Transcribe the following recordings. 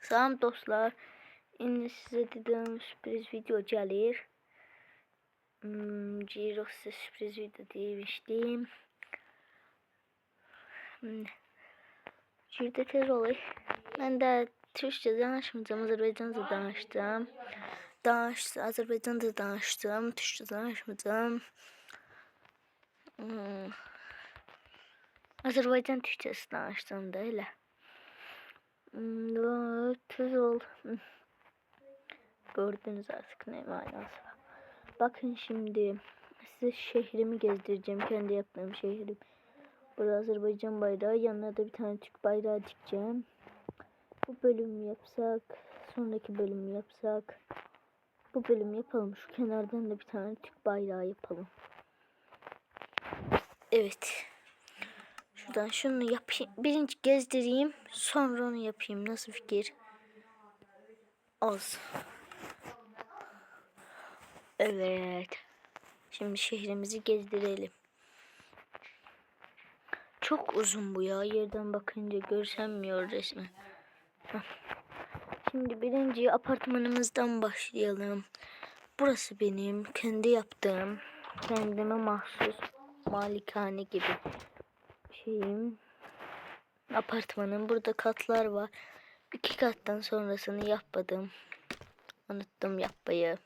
Salam dostlar. İndi sizə dediyim sürpriz video gəlir. Ciro sizə sürpriz video demişdim. Cirdə tez olur. Mən də Türkçe danışmayacağım, Azərbaycanca danışdım. Azərbaycanca danışdım, Türkçe danışmayacağım. Azərbaycan Türkçesi danışdım da elə. Tez ol. Gördünüz artık ne manası var. Bakın şimdi size şehrimi gezdireceğim. Kendi yaptığım şehrim. Burada Azerbaycan bayrağı. Yanına da bir tane Türk bayrağı dikeceğim. Bu bölümü yapsak. Sonraki bölümü yapsak. Bu bölümü yapalım. Şu kenardan da bir tane Türk bayrağı yapalım. Evet. Şuradan şunu yapayım. Birinci gezdireyim. Sonra onu yapayım. Nasıl fikir? Az. Evet. Şimdi şehrimizi gezdirelim. Çok uzun bu ya. Yerden bakınca görünmüyor resmen. Şimdi birinci apartmanımızdan başlayalım. Burası benim kendi yaptığım, kendime mahsus malikane gibi şeyim. Apartmanım. Burada katlar var. 2 kattan sonrasını yapmadım. Unuttum yapmayı.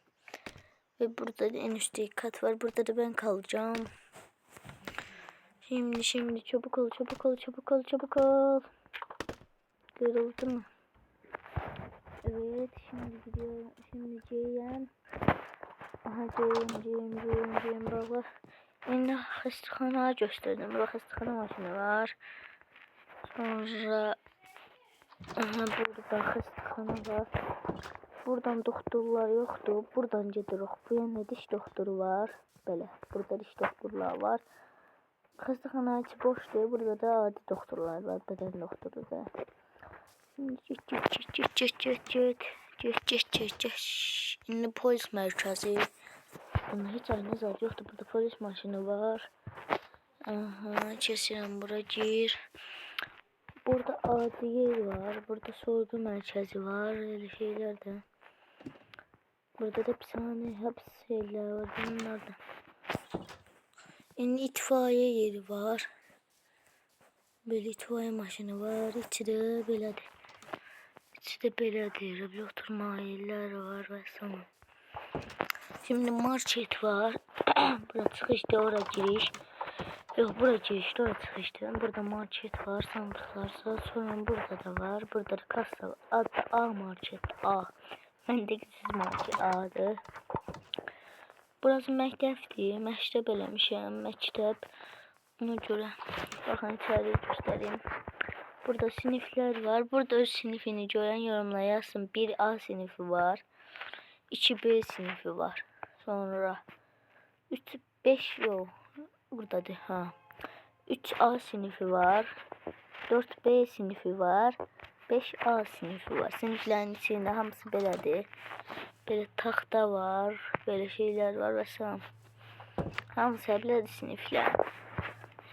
Ve burada en üstteki kat var. Burada da ben kalacağım. Şimdi çabuk ol. Kırıldı mı? Evet, şimdi gidiyorum. Şimdi Ceyhan. Aha Ceyhan baba. Yine hastahana gösterdim. Burada hastahana maşını var. Sonra burada hastahana var. Buradan doktorlar yoktu. Buradan gedirik. Bu yana diş doktoru var. Böyle. Burada diş doktorlar var. Hastahana içi boşdur. Burada da adi doktorlar var. Beden doktoru da. Şimdi Şimdi polis merkezi. Bunun hiç aynı zar yoktu. Burada polis maşını var. Aha, kesin bura gir. Burada adi yer var. Burada sorgu merkezi var. Öyle şeyler de. Burada da bir tane hapis şeyler var. Bunlardan. Şimdi itfaiye yeri var. Böyle itfaiye maşını var. İçi de belədir. İçi de belədir. Bir oturma yerler var ve sonra. Şimdi market var. Burada çıkışta oraya giriş. Yok buraya girişte oraya çıkışta. Burada market var. Sandıklarsa sonra burada da var. Burada da kasa var. Adı A market. A. Mendeksiz market A'dır. Burası məktəbdir. Məktəb eləmişəm. Məktəb. Ona görə baxın içəriyə göstəreyim. Burada sinifler var. Burada öz sinifini görən yorumlara yazsın. 1A sinifi var. 2B sinifi var. Sonra 5 yok. Buradadır ha. 3A sinifi var. 4B sinifi var. 5A sinifi var. Siniflerin içinde hamısı belədir. Böyle taxta var. Böyle şeyler var ve salam. Hamısı belədir sinifler.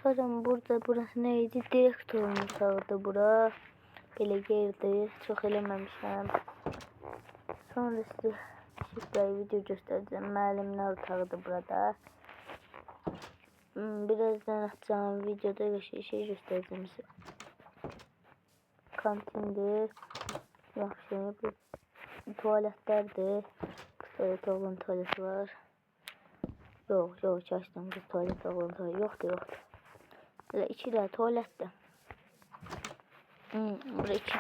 Sonra burası neydi? Direktorun otağıdır bura. Belə yerdir. Çox eləməmişəm. Sonra size şifreli video göstereceğim. Müəllimlər otağıdır burada. Birazdan atacağım videoda şey göstereceğim size. Kantindir. Yaxşı. Bu tuvaletlerdir. Tuvalet oğlun tuvaleti var. Yok açtım. Bu tuvalet oğlun tuvaleti yoktu. Böyle içi de tuvalette.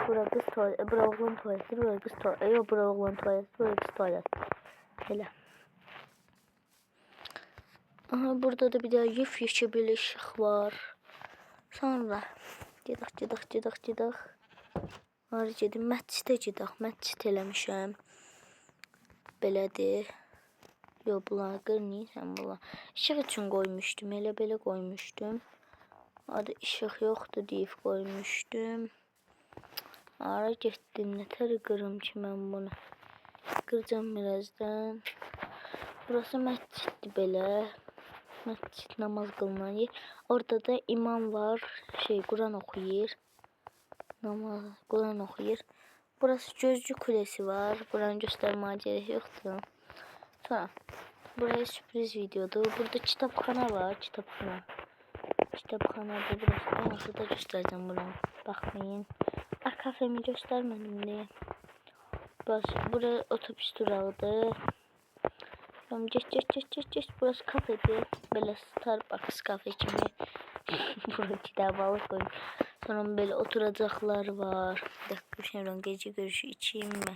Bura kız tuvaleti. Bura oğlun tuvaleti. Bura kız tuvaleti. Yok bura oğlun tuvaleti. Bura kız tuvaleti. Hele. Aha burada da bir daha yefyeşe bir ışık var. Sonra gedək. Harı gedim, məscidə gedək. Məscid eləmişəm. Belədir. Yox, bunlar qırmayacam bunlar. İşıq üçün qoymuşdum. Elə belə qoymuşdum. Adı işıq yoxdur deyib qoymuşdum. Hara getdim, nətər qırım ki mən bunu. Qıracam birazdan. Burası məsciddir belə. Məscid namaz qılınan yer. Orada da imam var. Quran oxuyur. Quran oxuyur. Burası Gözcü Kulesi var. Buranı göstermeye gerek yoktu. Sonra buraya sürpriz videodu. Burada kitapxana var. Kitapxana da burası. Ben burada göstereceğim bunu. Bakmayın. Kafemi göstermedim diye. Burası otobüs durağıdır. Tamam, geç. Burası kafedir. Böyle Starbucks kafe kimi. Burada kitap alıp koyun. Sonra böyle oturacaklar var. Bir dakika, bir şey gece görüşü içeyim mi?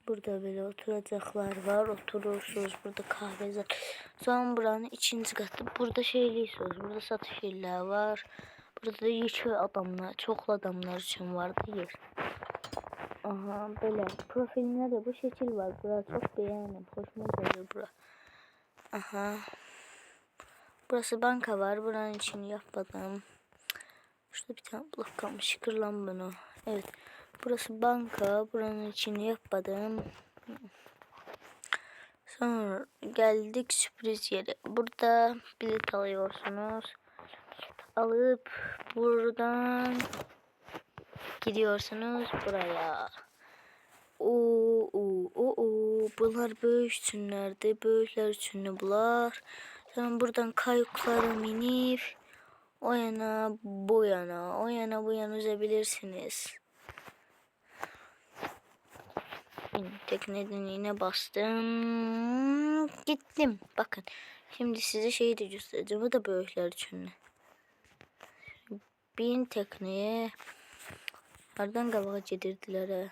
Burada böyle oturacaklar var. Oturursunuz. Burada kahve zaten. Sonra buranın ikinci katı. Burada şeyliyorsunuz. Burada satış yerleri var. Burada da yükü adamlar, çoxlu adamlar için var yer. Aha, böyle profiline de bu şekil var. Bura çok beğendim. Hoşuma geldi bura. Aha. Burası banka var. Buranın için yapmadım. Şurada bir tane blok kalmış. Kırılan bunu. Evet. Burası banka. Buranın için yapmadım. Sonra geldik sürpriz yere. Burada bilet alıyorsunuz. Alıp buradan gidiyorsunuz buraya. Bunlar böyük üçünlerdi. Böyükler üçünü bunlar. Sonra buradan kayıklara minip o yana bu yana üzebilirsiniz. Tekneden yine bastım. Gittim. Bakın. Şimdi size şeyi de göstereceğim. Bu da böyükler için. Bin tekneye. Nereden qabağa gedirdilər?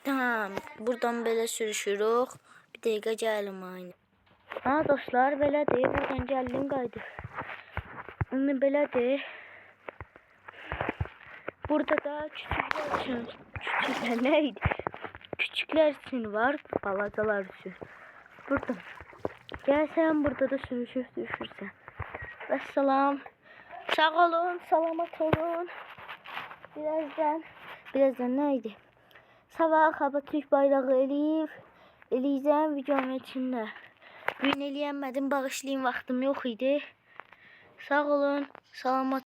Tamam, buradan belə sürüşürük. Bir dəqiqə gəlim aynı. Ha dostlar, belədir. Buradan gəldim qayıdıq. Indi belədir. Burada da küçüklər neydi? Küçüklər üçün var, balacalar üçün. Burada. Gəlsən burada da sürüşüb düşürsən. Vəssalam. Sağ olun, salamat olun. Birazdan neydi? Sabah Habertürk bayrağı eləyəcəm videonun içində. Bugün eləyəmədim, bağışlayın, vaxtım yox idi. Sağ olun, salamat.